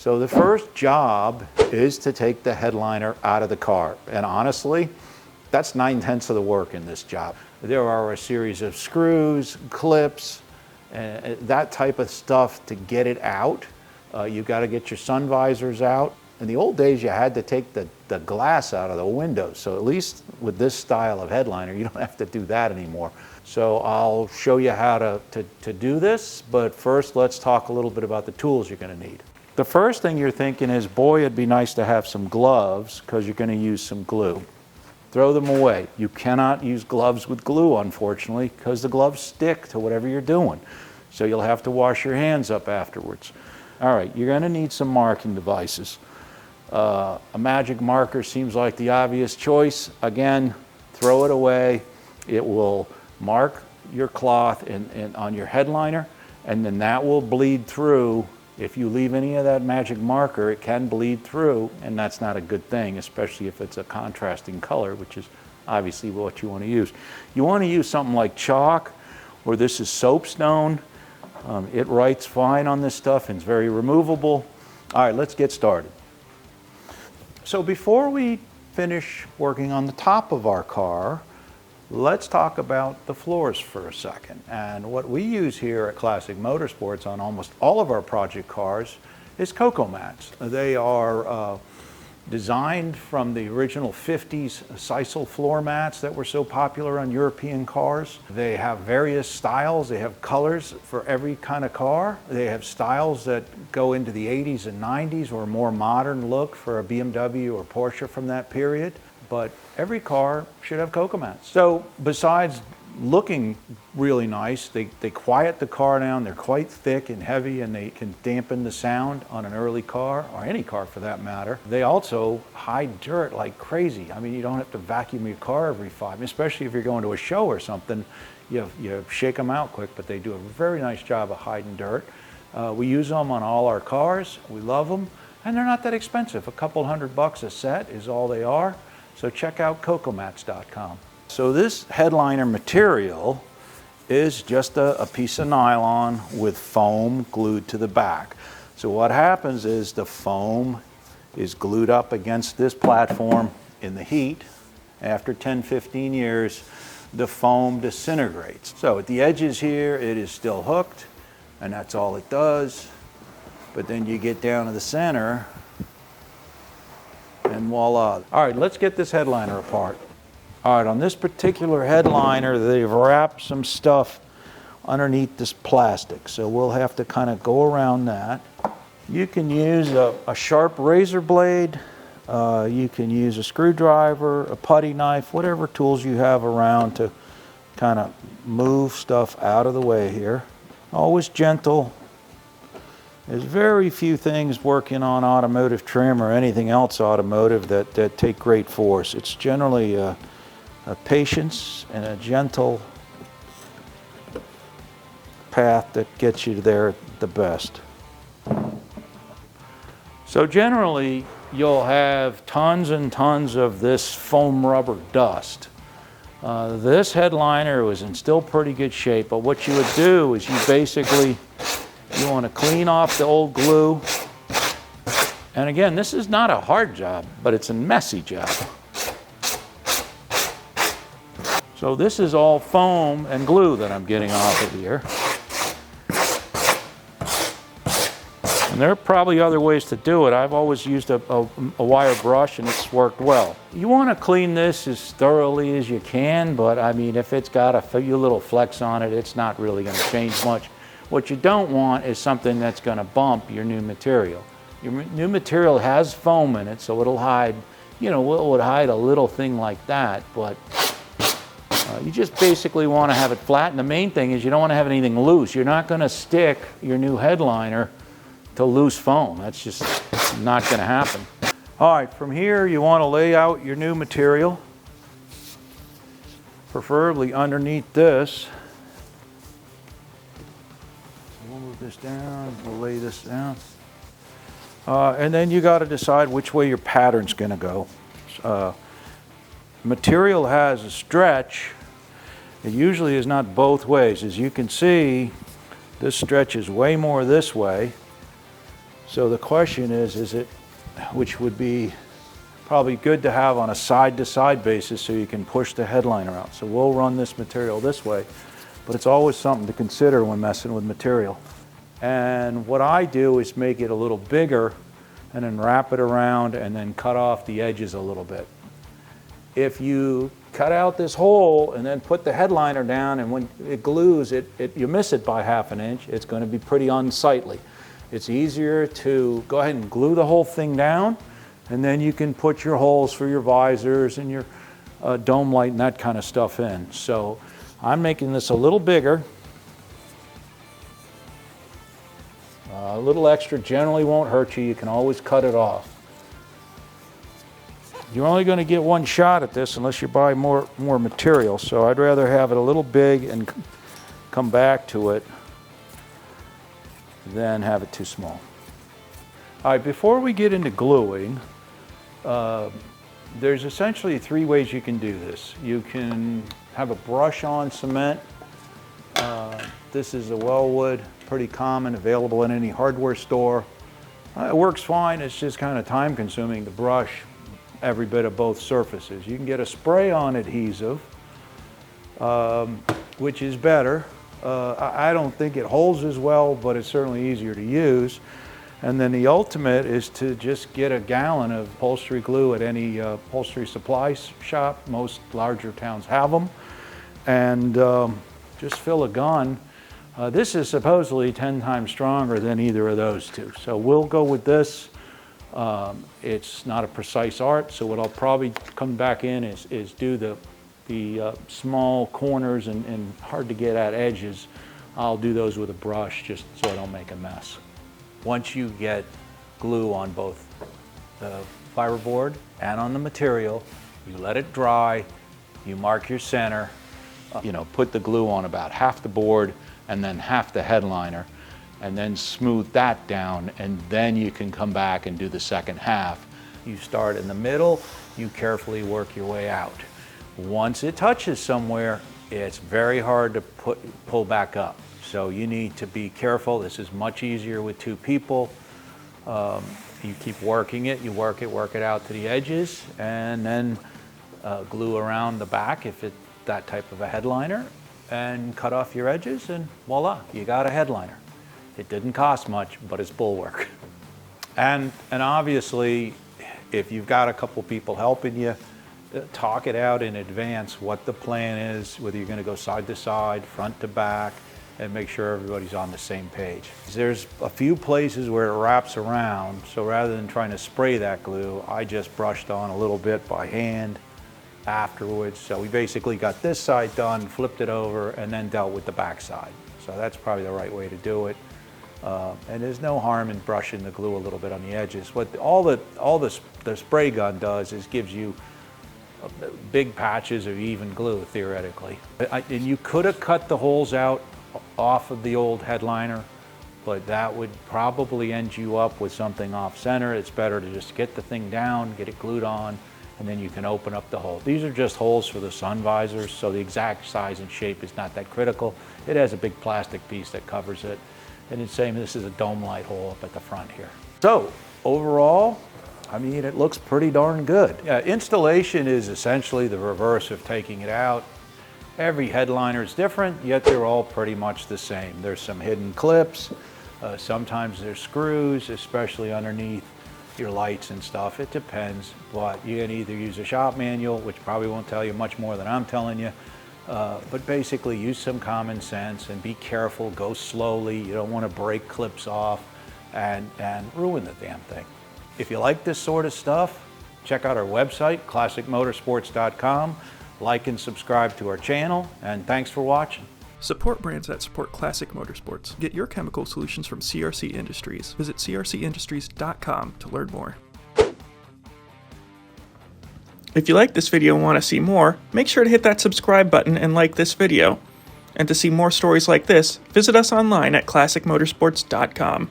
So the first job is to take the headliner out of the car. And honestly, that's 9/10 of the work in this job. There are a series of screws, clips, that type of stuff to get it out. You've got to get your sun visors out. In the old days, you had to take the glass out of the windows. So at least with this style of headliner, you don't have to do that anymore. So I'll show you how to do this, but first let's talk a little bit about the tools you're going to need. The first thing you're thinking is, boy, it'd be nice to have some gloves because you're going to use some glue. Throw them away. You cannot use gloves with glue, unfortunately, because the gloves stick to whatever you're doing. So you'll have to wash your hands up afterwards. All right, you're going to need some marking devices. A magic marker seems like the obvious choice. Again, throw it away. It will mark your cloth on your headliner, and then that will bleed through. If you leave any of that magic marker, it can bleed through, and that's not a good thing, especially if it's a contrasting color, which is obviously what you want to use. You want to use something like chalk, or this is soapstone. It writes fine on this stuff and it's very removable. All right, let's get started. So before we finish working on the top of our car, let's talk about the floors for a second. And what we use here at Classic Motorsports on almost all of our project cars is cocoa mats. They are designed from the original 50s sisal floor mats that were so popular on European cars. They have various styles. They have colors for every kind of car. They have styles that go into the 80s and 90s or a more modern look for a BMW or Porsche from that period. But every car should have cocoa mats. So besides looking really nice, they quiet the car down. They're quite thick and heavy, and they can dampen the sound on an early car, or any car for that matter. They also hide dirt like crazy. I mean, you don't have to vacuum your car every 5 minutes, especially if you're going to a show or something. You shake them out quick, but they do a very nice job of hiding dirt. We use them on all our cars. We love them, and they're not that expensive. A couple $100 a set is all they are. So check out cocomats.com. So this headliner material is just a piece of nylon with foam glued to the back. So what happens is the foam is glued up against this platform in the heat. After 10-15 years, the foam disintegrates. So at the edges here, it is still hooked, and that's all it does. But then you get down to the center, and voila. All right, let's get this headliner apart. All right, on this particular headliner, they've wrapped some stuff underneath this plastic. So we'll have to kind of go around that. You can use a sharp razor blade. You can use a screwdriver, a putty knife, whatever tools you have around to kind of move stuff out of the way here. Always gentle. There's very few things working on automotive trim or anything else automotive that take great force. It's generally a patience and a gentle path that gets you there the best. So generally, you'll have tons and tons of this foam rubber dust. This headliner was in still pretty good shape, but what you would do is you want to clean off the old glue. And again, this is not a hard job, but it's a messy job. So this is all foam and glue that I'm getting off of here. And there are probably other ways to do it. I've always used a wire brush, and it's worked well. You want to clean this as thoroughly as you can, but I mean, if it's got a few little flecks on it, it's not really going to change much. What you don't want is something that's going to bump your new material. Your new material has foam in it, so it'll hide, it would hide a little thing like that, but you just basically want to have it flat. And the main thing is you don't want to have anything loose. You're not going to stick your new headliner to loose foam. That's just not going to happen. All right, from here you want to lay out your new material, preferably underneath this. We'll move this down, we'll lay this down. And then you got to decide which way your pattern's going to go. Material has a stretch. It usually is not both ways. As you can see, this stretches way more this way So the question is it, which would be probably good to have on a side-to-side basis so you can push the headliner out. So we'll run this material this way, but it's always something to consider when messing with material. And what I do is make it a little bigger and then wrap it around and then cut off the edges a little bit. If you cut out this hole and then put the headliner down, and when it glues, you miss it by ½ an inch, it's going to be pretty unsightly. It's easier to go ahead and glue the whole thing down, and then you can put your holes for your visors and your dome light and that kind of stuff in. So I'm making this a little bigger. A little extra generally won't hurt you. You can always cut it off. You're only going to get one shot at this unless you buy more material. So I'd rather have it a little big and come back to it than have it too small. All right, before we get into gluing, there's essentially 3 ways you can do this. You can have a brush on cement. This is a Wellwood, pretty common, available in any hardware store. It works fine, it's just kind of time consuming to brush every bit of both surfaces. You can get a spray-on adhesive, which is better. I don't think it holds as well, but it's certainly easier to use. And then the ultimate is to just get a gallon of upholstery glue at any upholstery supply shop. Most larger towns have them. And just fill a gun. This is supposedly 10 times stronger than either of those two. So we'll go with this. It's not a precise art, so what I'll probably come back in is do the small corners and hard to get at edges. I'll do those with a brush just so I don't make a mess. Once you get glue on both the fiberboard and on the material, you let it dry, you mark your center, put the glue on about half the board and then half the headliner, and then smooth that down, and then you can come back and do the second half. You start in the middle, you carefully work your way out. Once it touches somewhere, it's very hard to pull back up. So you need to be careful. This is much easier with 2 people. You keep working it, you work it out to the edges, and then glue around the back if it's that type of a headliner, and cut off your edges, and voila, you got a headliner. It didn't cost much, but it's bulwark. And obviously, if you've got a couple people helping you, talk it out in advance what the plan is, whether you're going to go side to side, front to back, and make sure everybody's on the same page. There's a few places where it wraps around, so rather than trying to spray that glue, I just brushed on a little bit by hand afterwards. So we basically got this side done, flipped it over, and then dealt with the back side. So that's probably the right way to do it. And there's no harm in brushing the glue a little bit on the edges. What all the spray gun does is gives you big patches of even glue, theoretically. And you could have cut the holes out off of the old headliner, but that would probably end you up with something off center. It's better to just get the thing down, get it glued on, and then you can open up the hole. These are just holes for the sun visors, so the exact size and shape is not that critical. It has a big plastic piece that covers it. And it's saying this is a dome light hole up at the front here. So overall, I mean, it looks pretty darn good. Installation is essentially the reverse of taking it out. Every headliner is different, yet they're all pretty much the same. There's some hidden clips. Sometimes there's screws, especially underneath your lights and stuff. It depends, but you can either use a shop manual, which probably won't tell you much more than I'm telling you, but basically use some common sense and be careful, go slowly. You don't want to break clips off and ruin the damn thing. If you like this sort of stuff, check out our website, classicmotorsports.com. Like and subscribe to our channel, and thanks for watching. Support brands that support Classic Motorsports. Get your chemical solutions from CRC Industries. Visit crcindustries.com to learn more. If you like this video and want to see more, make sure to hit that subscribe button and like this video. And to see more stories like this, visit us online at classicmotorsports.com.